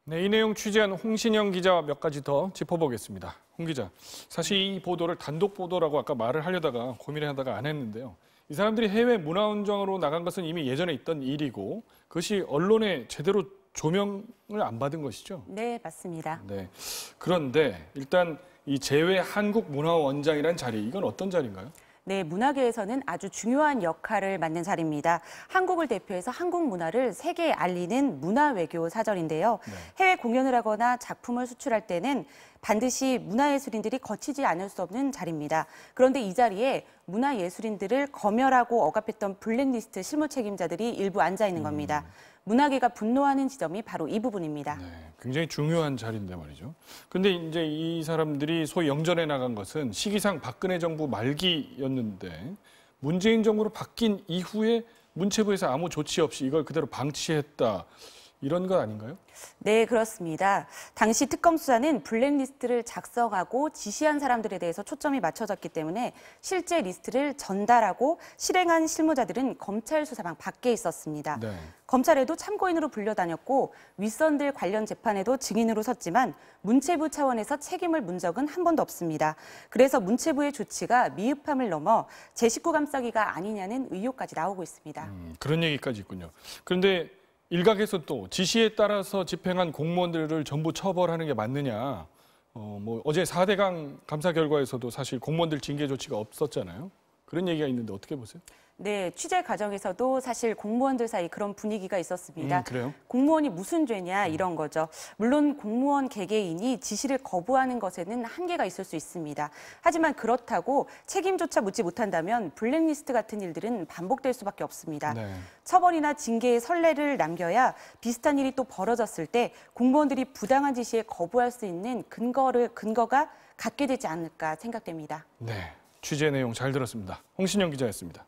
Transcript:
네, 이 내용 취재한 홍신영 기자와 몇 가지 더 짚어보겠습니다. 홍 기자, 사실 이 보도를 단독 보도라고 아까 말을 하려다가 고민을 하다가 안 했는데요. 이 사람들이 해외 문화원정으로 나간 것은 이미 예전에 있던 일이고 그것이 언론에 제대로 조명을 안 받은 것이죠? 네, 맞습니다. 네. 그런데 일단 이 제외 한국문화원장이라는 자리, 이건 어떤 자리인가요? 네, 문화계에서는 아주 중요한 역할을 맡는 자리입니다. 한국을 대표해서 한국 문화를 세계에 알리는 문화외교 사절인데요. 네. 해외 공연을 하거나 작품을 수출할 때는 반드시 문화예술인들이 거치지 않을 수 없는 자리입니다. 그런데 이 자리에 문화예술인들을 검열하고 억압했던 블랙리스트 실무 책임자들이 일부 앉아 있는 겁니다. 문화계가 분노하는 지점이 바로 이 부분입니다. 네, 굉장히 중요한 자리인데 말이죠. 근데 이제 이 사람들이 소위 영전에 나간 것은 시기상 박근혜 정부 말기였는데 문재인 정부로 바뀐 이후에 문체부에서 아무 조치 없이 이걸 그대로 방치했다. 이런 거 아닌가요? 네, 그렇습니다. 당시 특검 수사는 블랙리스트를 작성하고 지시한 사람들에 대해서 초점이 맞춰졌기 때문에 실제 리스트를 전달하고 실행한 실무자들은 검찰 수사방 밖에 있었습니다. 네. 검찰에도 참고인으로 불려다녔고 윗선들 관련 재판에도 증인으로 섰지만 문체부 차원에서 책임을 문 적은 한 번도 없습니다. 그래서 문체부의 조치가 미흡함을 넘어 제 식구 감싸기가 아니냐는 의혹까지 나오고 있습니다. 그런 얘기까지 있군요. 그런데 일각에서 또 지시에 따라서 집행한 공무원들을 전부 처벌하는 게 맞느냐. 어제 4대강 감사 결과에서도 사실 공무원들 징계 조치가 없었잖아요. 그런 얘기가 있는데 어떻게 보세요? 네, 취재 과정에서도 사실 공무원들 사이 그런 분위기가 있었습니다. 그래요? 공무원이 무슨 죄냐 이런 거죠. 물론 공무원 개개인이 지시를 거부하는 것에는 한계가 있을 수 있습니다. 하지만 그렇다고 책임조차 묻지 못한다면 블랙리스트 같은 일들은 반복될 수밖에 없습니다. 네. 처벌이나 징계의 선례를 남겨야 비슷한 일이 또 벌어졌을 때 공무원들이 부당한 지시에 거부할 수 있는 근거가 갖게 되지 않을까 생각됩니다. 네, 취재 내용 잘 들었습니다. 홍신영 기자였습니다.